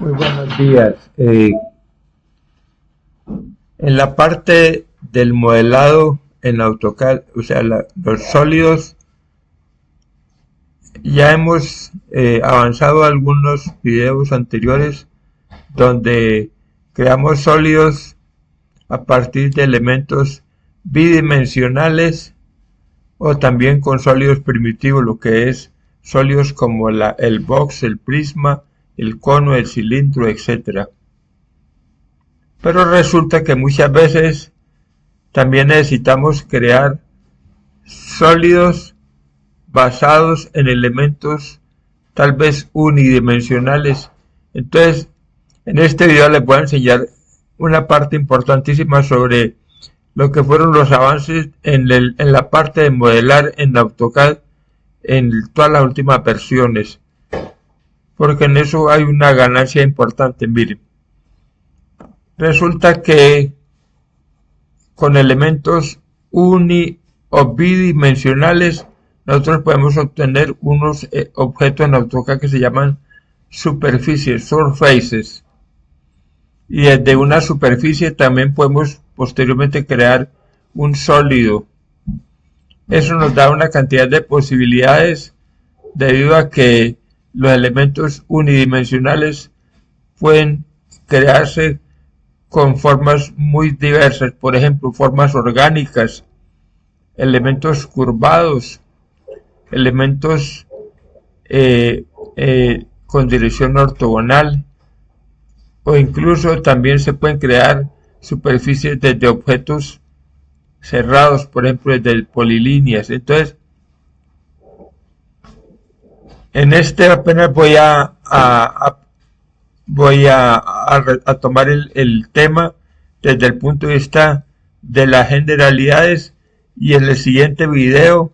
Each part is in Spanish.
Muy buenos días. En la parte del modelado en AutoCAD, o sea, los sólidos, ya hemos avanzado algunos videos anteriores donde creamos sólidos a partir de elementos bidimensionales o también con sólidos primitivos, lo que es sólidos como el box, el prisma, el cono, el cilindro, etcétera. Pero resulta que muchas veces también necesitamos crear sólidos basados en elementos tal vez unidimensionales. Entonces, en este video les voy a enseñar una parte importantísima sobre lo que fueron los avances en la parte de modelar en AutoCAD en todas las últimas versiones, porque en eso hay una ganancia importante. Miren, resulta que con elementos uni o bidimensionales nosotros podemos obtener unos objetos en AutoCAD que se llaman superficies, surfaces, y desde una superficie también podemos posteriormente crear un sólido. Eso nos da una cantidad de posibilidades debido a que los elementos unidimensionales pueden crearse con formas muy diversas, por ejemplo, formas orgánicas, elementos curvados, elementos con dirección ortogonal, o incluso también se pueden crear superficies desde objetos cerrados, por ejemplo, desde polilíneas. Entonces, en este apenas voy a tomar el tema desde el punto de vista de las generalidades, y en el siguiente video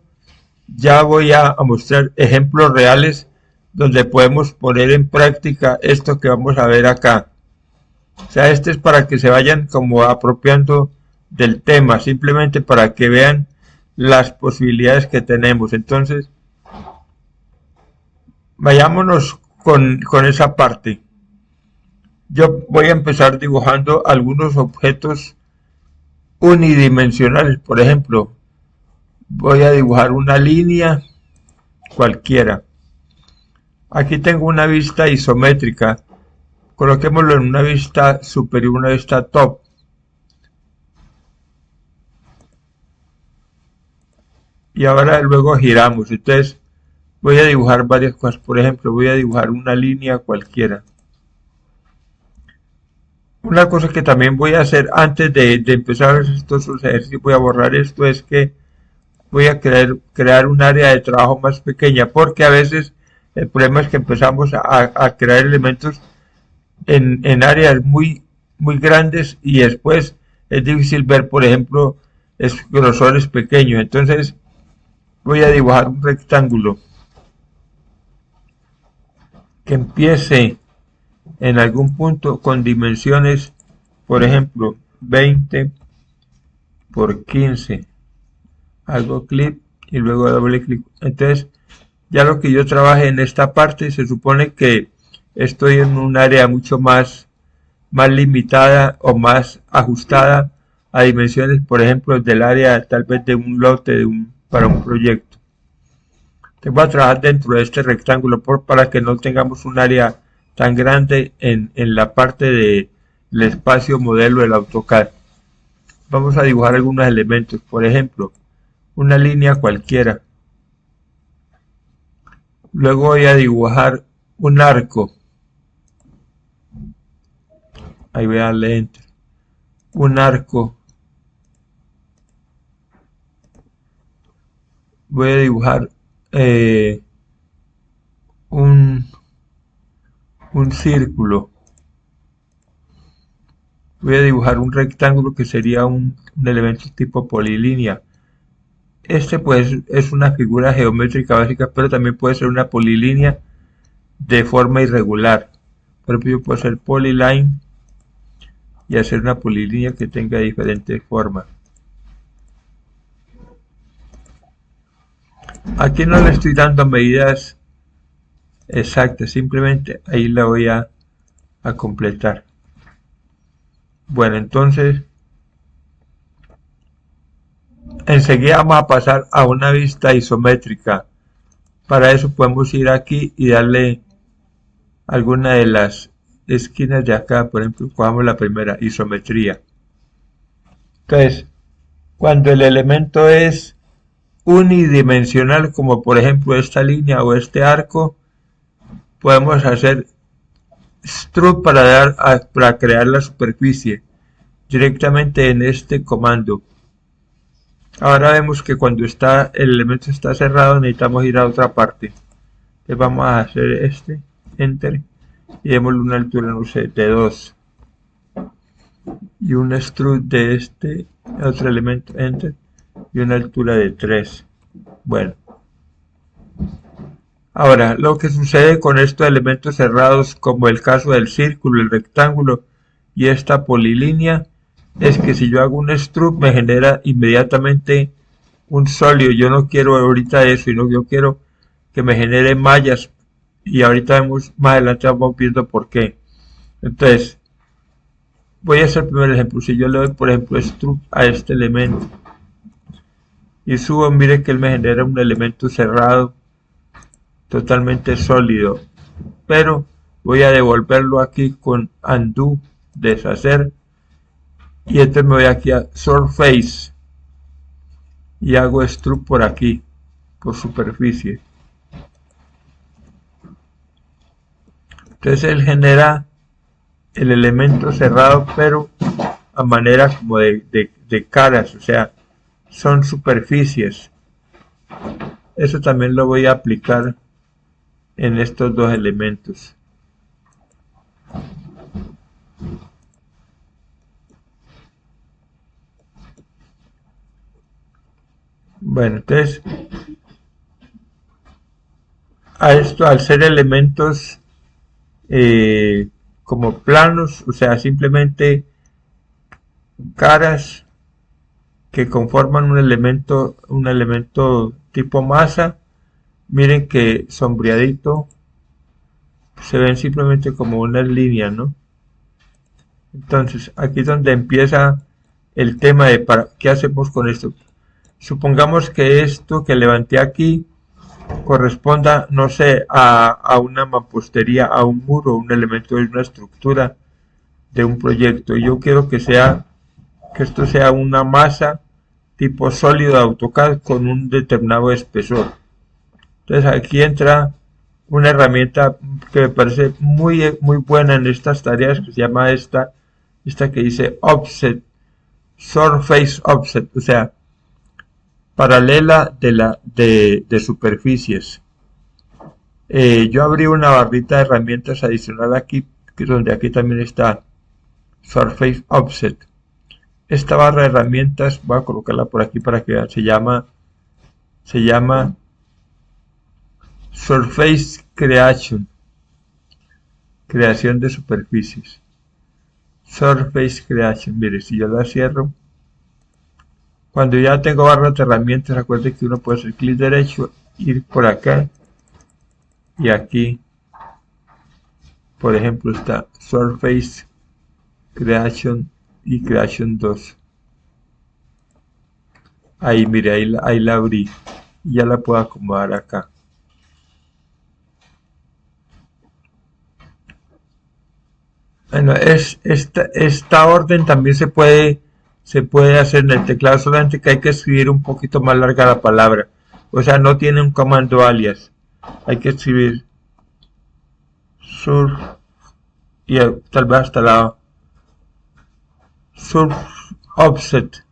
ya voy a mostrar ejemplos reales donde podemos poner en práctica esto que vamos a ver acá. O sea, este es para que se vayan como apropiando del tema, simplemente para que vean las posibilidades que tenemos. Entonces, vayámonos con esa parte. Yo voy a empezar dibujando algunos objetos unidimensionales. Por ejemplo, voy a dibujar una línea cualquiera. Aquí tengo una vista isométrica. Coloquémoslo en una vista superior, una vista top. Y ahora luego giramos. Entonces voy a dibujar varias cosas. Por ejemplo, voy a dibujar una línea cualquiera. Una cosa que también voy a hacer antes de empezar estos ejercicios, voy a borrar esto, es que voy a crear un área de trabajo más pequeña, porque a veces el problema es que empezamos a crear elementos en áreas muy grandes y después es difícil ver, por ejemplo, grosores pequeños. Entonces voy a dibujar un rectángulo que empiece en algún punto con dimensiones, por ejemplo, 20 por 15. Hago clic y luego doble clic. Entonces, ya lo que yo trabaje en esta parte, se supone que estoy en un área mucho más limitada o más ajustada a dimensiones, por ejemplo, del área tal vez de un lote para un proyecto. Entonces voy a trabajar dentro de este rectángulo para que no tengamos un área tan grande en la parte del espacio modelo del AutoCAD. Vamos a dibujar algunos elementos, por ejemplo, una línea cualquiera. Luego voy a dibujar un arco. Ahí voy a darle enter. Un arco. Voy a dibujar un círculo. Voy a dibujar un rectángulo que sería un elemento tipo polilínea. Este pues es una figura geométrica básica, pero también puede ser una polilínea de forma irregular. Por ejemplo, yo puedo hacer polyline y hacer una polilínea que tenga diferentes formas. Aquí no le estoy dando medidas exactas, simplemente ahí la voy a a completar. Bueno, entonces enseguida vamos a pasar a una vista isométrica. Para eso podemos ir aquí y darle alguna de las esquinas de acá. Por ejemplo, cogamos la primera, isometría. Entonces, cuando el elemento es unidimensional, como por ejemplo esta línea o este arco, podemos hacer strut para crear la superficie directamente en este comando. Ahora vemos que cuando el elemento está cerrado necesitamos ir a otra parte. Entonces vamos a hacer enter, y démosle una altura, no sé, de 2. Y un strut de este otro elemento, enter, y una altura de 3. Bueno. Ahora, lo que sucede con estos elementos cerrados, como el caso del círculo, el rectángulo y esta polilínea, es que si yo hago un strut me genera inmediatamente un sólido. Yo no quiero ahorita eso, sino yo quiero que me genere mallas, y ahorita vemos más adelante, vamos viendo por qué. Entonces voy a hacer el primer ejemplo. Si yo le doy por ejemplo strut a este elemento y subo, mire que él me genera un elemento cerrado totalmente sólido, pero voy a devolverlo aquí con undo, deshacer, y entonces me voy aquí a surface y hago strut por aquí, por superficie. Entonces él genera el elemento cerrado, pero a manera como de caras, o sea, son superficies. Eso también lo voy a aplicar en estos dos elementos. Bueno, entonces a esto, al ser elementos como planos, o sea, simplemente caras que conforman un elemento tipo masa, miren que sombreadito se ven simplemente como unas líneas, ¿no? Entonces aquí es donde empieza el tema de qué hacemos con esto. Supongamos que esto que levanté aquí corresponda, no sé, a una mampostería, a un muro, un elemento de una estructura de un proyecto. Y yo quiero que esto sea una masa tipo sólido de AutoCAD con un determinado espesor. Entonces aquí entra una herramienta que me parece muy buena en estas tareas, que se llama esta que dice Offset, Surface Offset, o sea, paralela de superficies. Yo abrí una barrita de herramientas adicional aquí, donde aquí también está Surface Offset. Esta barra de herramientas, voy a colocarla por aquí para que vean, se llama Surface Creation, creación de superficies. Surface Creation, mire, si yo la cierro, cuando ya tengo barras de herramientas, recuerden que uno puede hacer clic derecho, ir por acá, y aquí, por ejemplo, está Surface Creation y Creation 2. Ahí, mire, ahí la abrí, y ya la puedo acomodar acá. Bueno, esta orden también se puede hacer en el teclado, solamente que hay que escribir un poquito más larga la palabra. O sea, no tiene un comando alias. Hay que escribir surf y tal vez hasta la surf offset.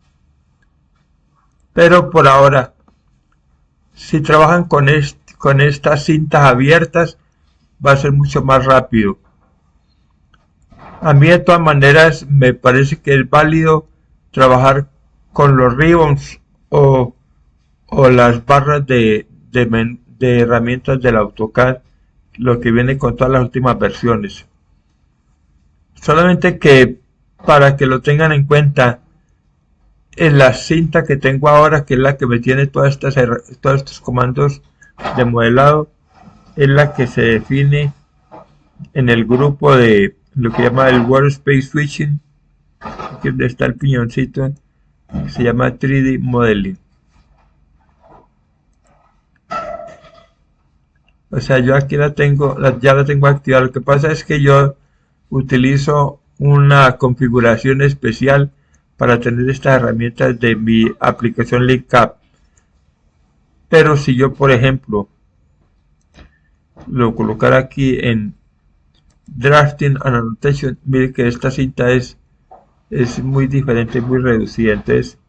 Pero por ahora, si trabajan con estas cintas abiertas, va a ser mucho más rápido. A mí de todas maneras me parece que es válido trabajar con los ribbons o las barras de herramientas del AutoCAD, lo que viene con todas las últimas versiones. Solamente que para que lo tengan en cuenta, en la cinta que tengo ahora, que es la que me tiene todos estos comandos de modelado, es la que se define en el grupo de lo que llama el Workspace Switching, aquí donde está el piñoncito, que se llama 3D Modeling. O sea, yo aquí ya la tengo activada. Lo que pasa es que yo utilizo una configuración especial para tener estas herramientas de mi aplicación LinkUp. Pero si yo, por ejemplo, lo colocara aquí en Drafting and Annotation, mire que esta cinta es muy diferente, muy reducida. Entonces,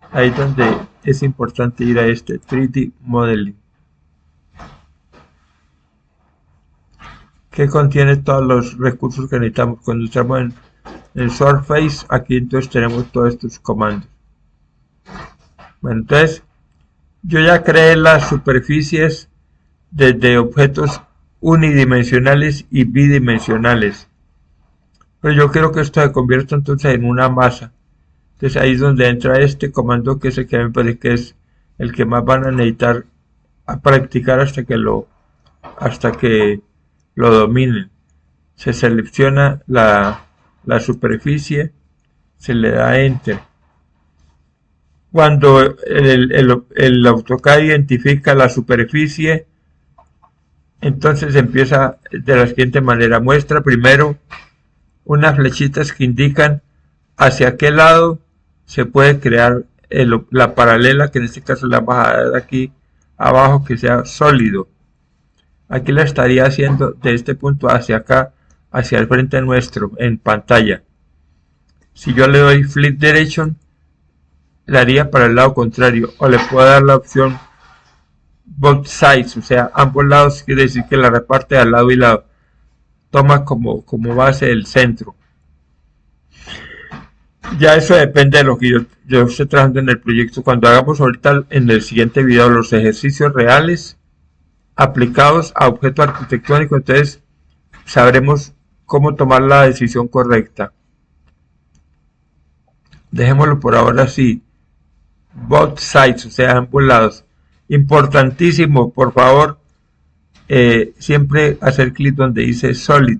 ahí es donde es importante ir a este 3D Modeling, que contiene todos los recursos que necesitamos. Cuando estamos en Surface, aquí entonces tenemos todos estos comandos. Bueno, entonces yo ya creé las superficies desde objetos unidimensionales y bidimensionales, pero yo quiero que esto se convierta entonces en una masa. Entonces ahí es donde entra este comando, que es el que me parece que es el que más van a necesitar a practicar hasta que lo dominen. Se selecciona la superficie, se le da Enter. Cuando el AutoCAD identifica la superficie, entonces empieza de la siguiente manera. Muestra primero unas flechitas que indican hacia qué lado se puede crear la paralela, que en este caso la vamos a dar aquí abajo, que sea sólido. Aquí la estaría haciendo de este punto hacia acá, hacia el frente nuestro en pantalla. Si yo le doy Flip Direction, le haría para el lado contrario, o le puedo dar la opción Both Sides, o sea, ambos lados, quiere decir que la reparte al lado y lado, toma como base el centro. Ya eso depende de lo que yo esté trabajando en el proyecto. Cuando hagamos ahorita en el siguiente video los ejercicios reales aplicados a objetos arquitectónicos, entonces sabremos cómo tomar la decisión correcta. Dejémoslo por ahora así. Both sides, o sea, ambos lados. Importantísimo, por favor, siempre hacer clic donde dice Solid,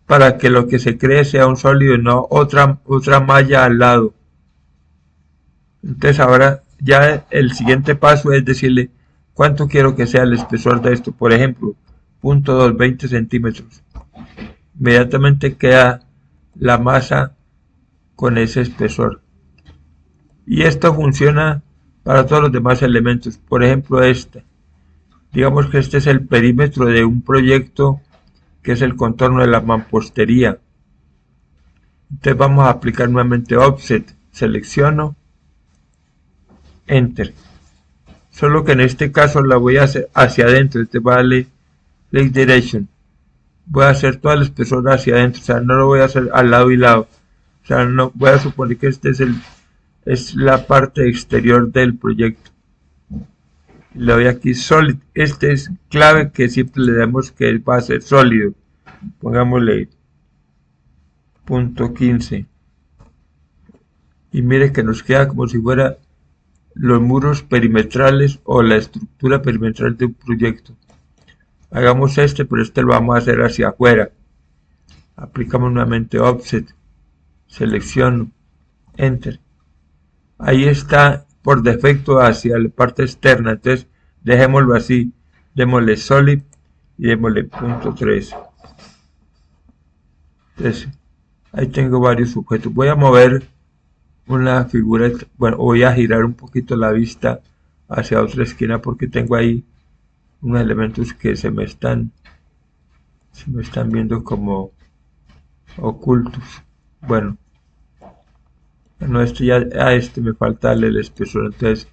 para que lo que se cree sea un sólido y no otra malla al lado. Entonces ahora ya el siguiente paso es decirle cuánto quiero que sea el espesor de esto. Por ejemplo, 0.2, 20 centímetros. Inmediatamente queda la masa con ese espesor. Y esto funciona para todos los demás elementos. Por ejemplo, digamos que este es el perímetro de un proyecto, que es el contorno de la mampostería. Entonces vamos a aplicar nuevamente Offset. Selecciono, Enter. Solo que en este caso la voy a hacer hacia adentro. Este vale Flip Direction. Voy a hacer todo el espesor hacia adentro. O sea, no lo voy a hacer al lado y lado. O sea, no voy a suponer que este es la parte exterior del proyecto. Le doy aquí Solid. Este es clave, que siempre le damos que va a ser sólido. Pongámosle .15. Y mire que nos queda como si fuera los muros perimetrales o la estructura perimetral de un proyecto. Hagamos pero lo vamos a hacer hacia afuera. Aplicamos nuevamente Offset. Selecciono, Enter. Ahí está por defecto hacia la parte externa, entonces dejémoslo así. Démosle Solid y démosle .3. Entonces ahí tengo varios objetos. Voy a mover una figura, bueno, voy a girar un poquito la vista hacia otra esquina porque tengo ahí unos elementos que se me están viendo como ocultos. Bueno, esto ya, a me falta el espesor, entonces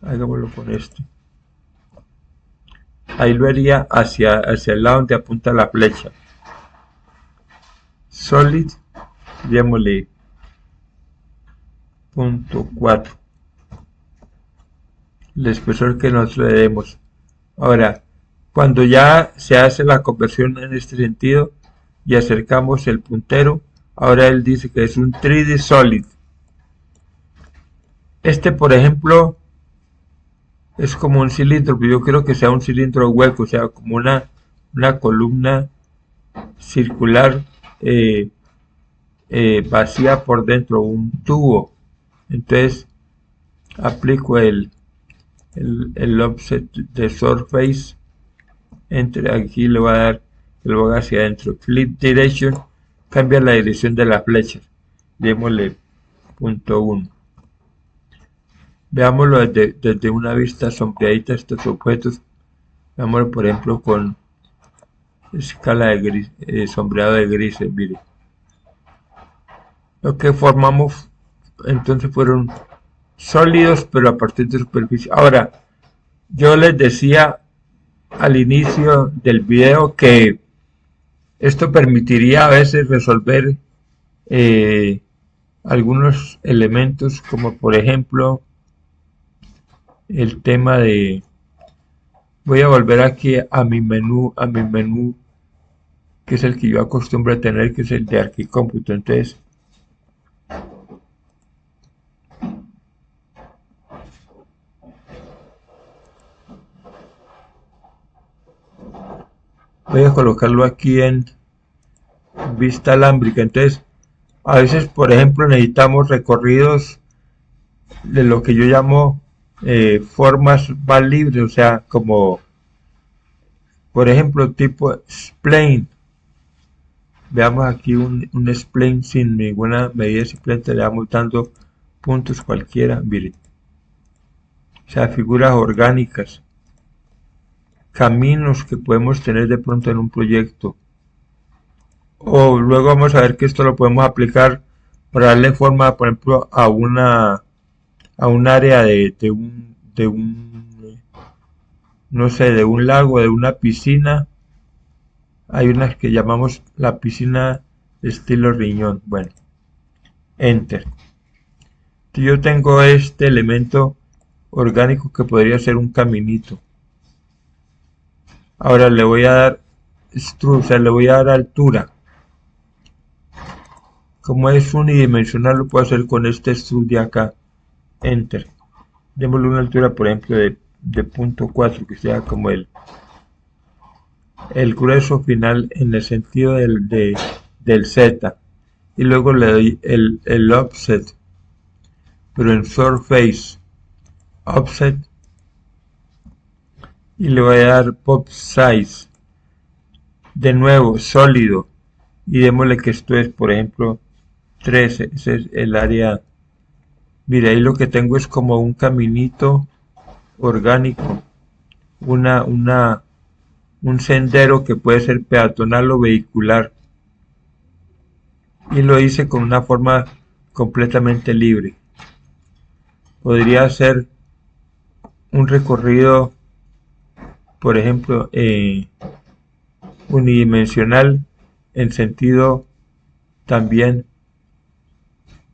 hagámoslo con ahí lo haría hacia el lado donde apunta la flecha. Solid, démosle .4, el espesor que nosotros le demos. Ahora, cuando ya se hace la conversión en este sentido y acercamos el puntero, ahora él dice que es un 3D Solid. Por ejemplo, es como un cilindro, pero yo quiero que sea un cilindro hueco, o sea, como una columna circular vacía por dentro, un tubo. Entonces aplico el offset de surface, entre aquí le voy a dar, lo voy hacia adentro, flip direction, cambia la dirección de la flecha, démosle punto 1. Veámoslo desde una vista sombreadita estos objetos. Veámoslo por ejemplo con escala de gris, sombreado de grises. Mire, lo que formamos entonces fueron sólidos, pero a partir de superficie. Ahora, yo les decía al inicio del video que esto permitiría a veces resolver algunos elementos, como por ejemplo el tema de, voy a volver aquí a mi menú, que es el que yo acostumbro a tener, que es el de Arquicómputo. Entonces voy a colocarlo aquí en vista alámbrica. Entonces a veces, por ejemplo, necesitamos recorridos de lo que yo llamo formas más libres, o sea, como por ejemplo tipo spline. Veamos aquí un spline sin ninguna medida, simplemente le vamos dando puntos cualquiera, miren. O sea, figuras orgánicas, caminos que podemos tener de pronto en un proyecto. O luego vamos a ver que esto lo podemos aplicar para darle forma, por ejemplo, a un área de un no sé, de un lago, de una piscina. Hay unas que llamamos la piscina estilo riñón. Bueno, enter. Yo tengo este elemento orgánico que podría ser un caminito. Ahora le voy a dar extrude, o sea, le voy a dar altura. Como es unidimensional, lo puedo hacer con este extrude de acá. Enter. Démosle una altura, por ejemplo, de punto 4, que sea como el grueso final en el sentido del Z. Y luego le doy el offset, pero en surface offset, y le voy a dar pop size, de nuevo sólido, y démosle que esto es, por ejemplo, 13. Ese es el área. Mira, ahí lo que tengo es como un caminito orgánico, un sendero que puede ser peatonal o vehicular, y lo hice con una forma completamente libre. Podría ser un recorrido, por ejemplo, unidimensional, en sentido también,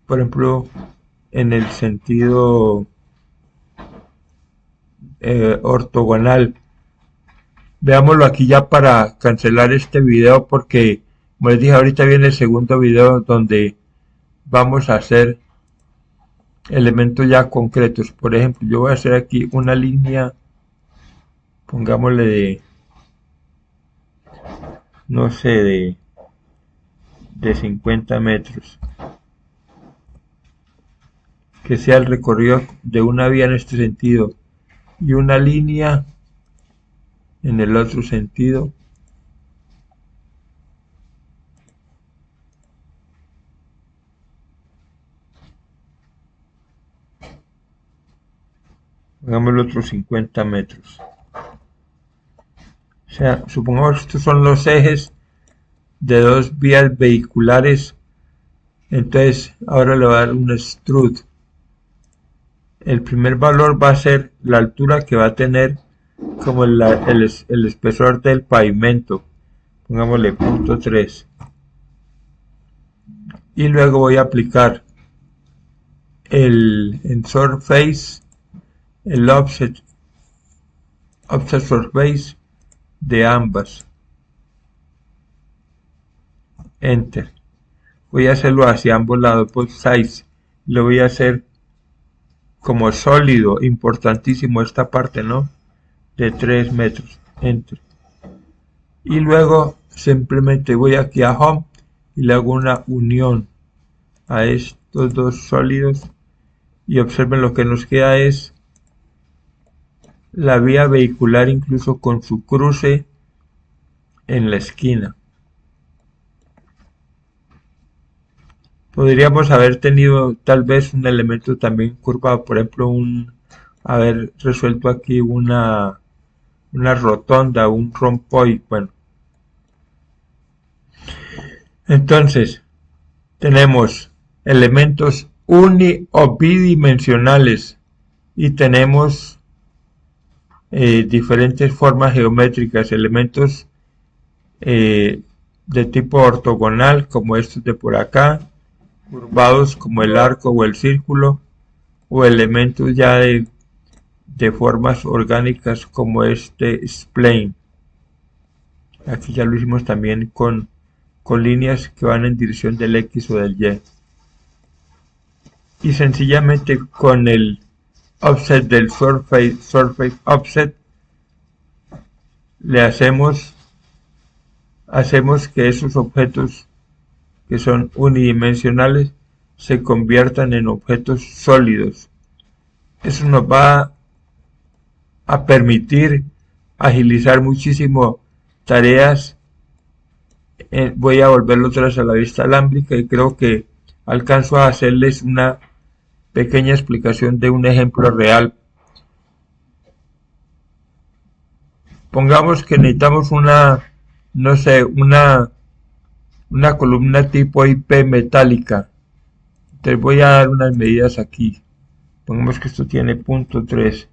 por ejemplo, en el sentido ortogonal. Veámoslo aquí ya para cancelar este video, porque como les dije, ahorita viene el segundo video donde vamos a hacer elementos ya concretos. Por ejemplo, yo voy a hacer aquí una línea, pongámosle de, no sé, de 50 metros, que sea el recorrido de una vía en este sentido y una línea en el otro sentido. Hagámoslo otros 50 metros. O sea, supongamos que estos son los ejes de dos vías vehiculares. Entonces ahora le voy a dar un extrude. El primer valor va a ser la altura que va a tener como el espesor del pavimento. Pongámosle punto 3. Y luego voy a aplicar en surface el offset surface de ambas. Enter. Voy a hacerlo hacia ambos lados, pop size. Lo voy a hacer como sólido, importantísimo esta parte, ¿no? De 3 metros. Enter. Y luego simplemente voy aquí a Home y le hago una unión a estos dos sólidos y observen lo que nos queda es la vía vehicular, incluso con su cruce en la esquina. Podríamos haber tenido tal vez un elemento también curvado, por ejemplo, haber resuelto aquí una rotonda, un rompoy. Bueno, entonces tenemos elementos uni o bidimensionales y tenemos diferentes formas geométricas, elementos de tipo ortogonal como estos de por acá, curvados como el arco o el círculo, o elementos ya de formas orgánicas como este spline. Aquí ya lo hicimos también con líneas que van en dirección del X o del Y. Y sencillamente con el offset del surface offset le hacemos que esos objetos que son unidimensionales se conviertan en objetos sólidos. Eso nos va a permitir agilizar muchísimo tareas. Voy a volverlo otra vez a la vista alámbrica y creo que alcanzo a hacerles una pequeña explicación de un ejemplo real. Pongamos que necesitamos una columna tipo IP metálica. Entonces voy a dar unas medidas aquí. Pongamos que esto tiene 0.3.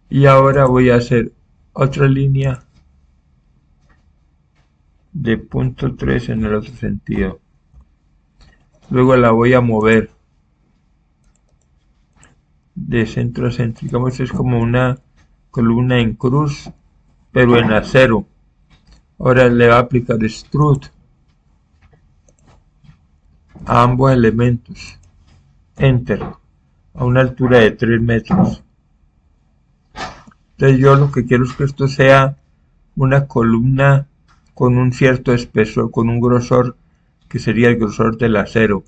Y ahora voy a hacer otra línea de 0.3 en el otro sentido. Luego la voy a mover de centro a centro. Digamos es como una columna en cruz, pero en acero. Ahora le va a aplicar extrude a ambos elementos. Enter. A una altura de 3 metros. Entonces yo lo que quiero es que esto sea una columna con un cierto espesor, con un grosor que sería el grosor del acero.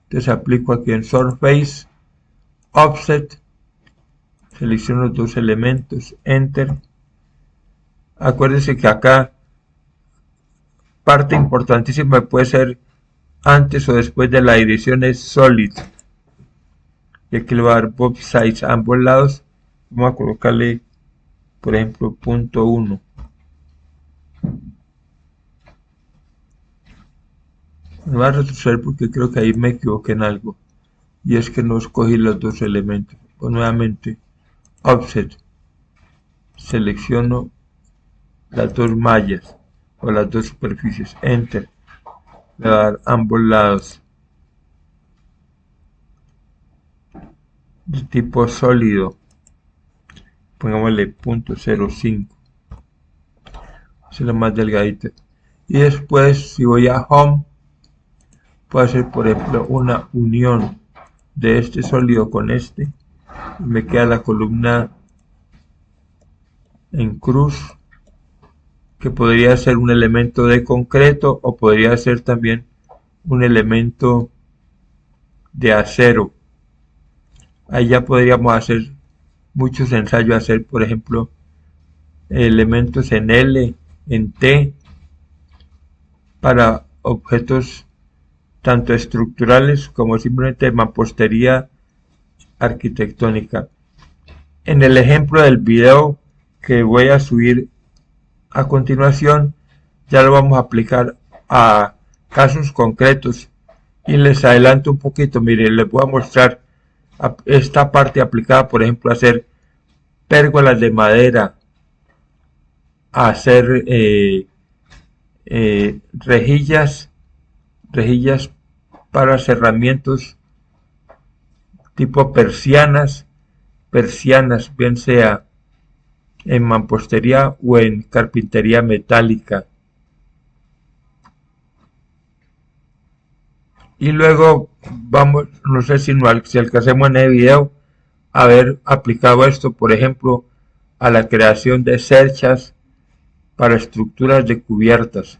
Entonces aplico aquí en Surface, Offset, selecciono los dos elementos, Enter. Acuérdense que acá parte importantísima puede ser antes o después de la dirección es Solid. Y aquí le voy a dar both sides a ambos lados. Vamos a colocarle, por ejemplo, 0.1. Me voy a retroceder porque creo que ahí me equivoqué en algo. Y es que no escogí los dos elementos. Pues nuevamente, Offset. Selecciono las dos mallas o las dos superficies. Enter. Le voy a dar ambos lados. De tipo sólido. Pongámosle 0.05. Hacerlo más delgadito. Y después, si voy a Home, puedo hacer, por ejemplo, una unión de este sólido con este. Y me queda la columna en cruz, que podría ser un elemento de concreto o podría ser también un elemento de acero. Ahí ya podríamos hacer muchos ensayos, hacer, por ejemplo, elementos en L, en T, para objetos tanto estructurales como simplemente de mampostería arquitectónica. En el ejemplo del video que voy a subir a continuación, ya lo vamos a aplicar a casos concretos y les adelanto un poquito. Miren, les voy a mostrar esta parte aplicada, por ejemplo, a hacer pérgolas de madera, a hacer rejillas para cerramientos tipo persianas, bien sea en mampostería o en carpintería metálica. Y luego vamos, no sé si alcancemos en el video haber aplicado esto, por ejemplo, a la creación de cerchas para estructuras de cubiertas.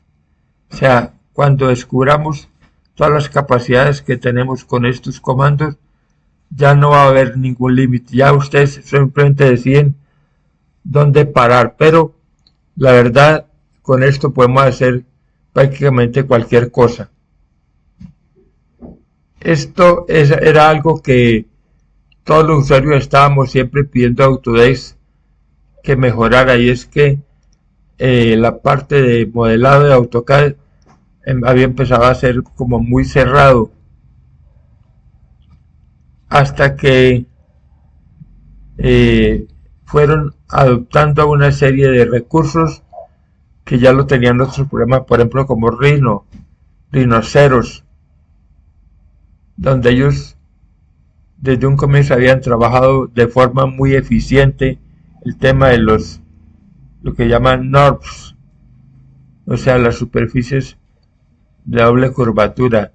O sea, cuando descubramos todas las capacidades que tenemos con estos comandos, ya no va a haber ningún límite. Ya ustedes simplemente deciden dónde parar. Pero la verdad, con esto podemos hacer prácticamente cualquier cosa. Esto era algo que todos los usuarios estábamos siempre pidiendo a Autodesk que mejorara, y es que la parte de modelado de AutoCAD había empezado a ser como muy cerrado, hasta que fueron adoptando una serie de recursos que ya lo tenían otros programas, por ejemplo como Rhinoceros, donde ellos desde un comienzo habían trabajado de forma muy eficiente el tema de lo que llaman NURBS, o sea, las superficies de doble curvatura.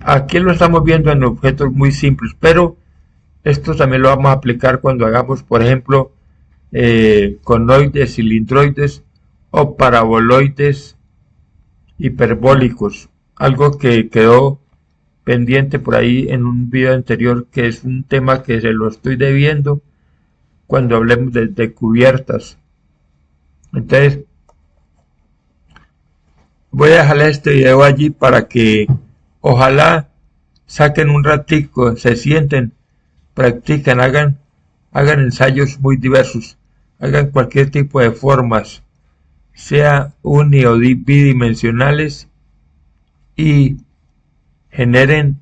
Aquí lo estamos viendo en objetos muy simples, pero esto también lo vamos a aplicar cuando hagamos, por ejemplo, conoides, cilindroides o paraboloides hiperbólicos. Algo que quedó pendiente por ahí en un video anterior, que es un tema que se lo estoy debiendo cuando hablemos de cubiertas. Entonces voy a dejar este video allí para que ojalá saquen un ratico, se sienten, practican, hagan ensayos muy diversos, hagan cualquier tipo de formas, sea uni o bidimensionales, y generen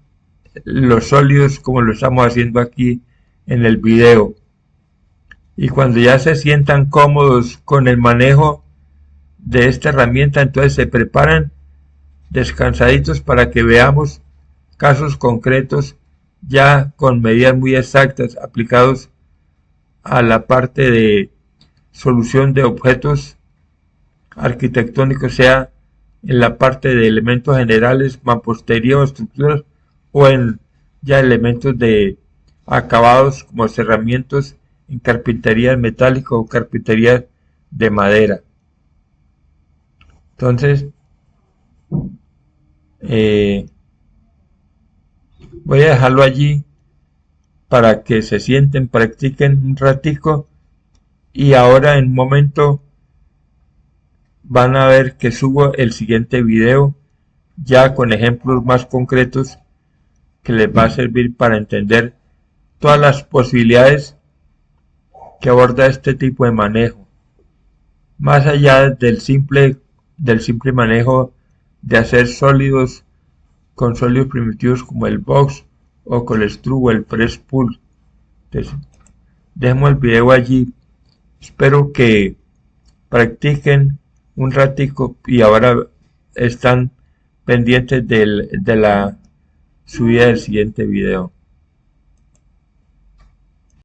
los sólidos como lo estamos haciendo aquí en el video. Y cuando ya se sientan cómodos con el manejo de esta herramienta, entonces se preparan descansaditos para que veamos casos concretos ya con medidas muy exactas aplicados a la parte de solución de objetos arquitectónicos, sea en la parte de elementos generales, mampostería o estructuras, o en ya elementos de acabados como cerramientos en carpintería metálica o carpintería de madera. Entonces voy a dejarlo allí para que se sienten, practiquen un ratico, y ahora en un momento van a ver que subo el siguiente video ya con ejemplos más concretos que les va a servir para entender todas las posibilidades que aborda este tipo de manejo, más allá del simple manejo de hacer sólidos con sólidos primitivos como el box o con el extrude o el press pull. Entonces, dejemos el video allí. Espero que practiquen un ratico y ahora están pendientes de la subida del siguiente video.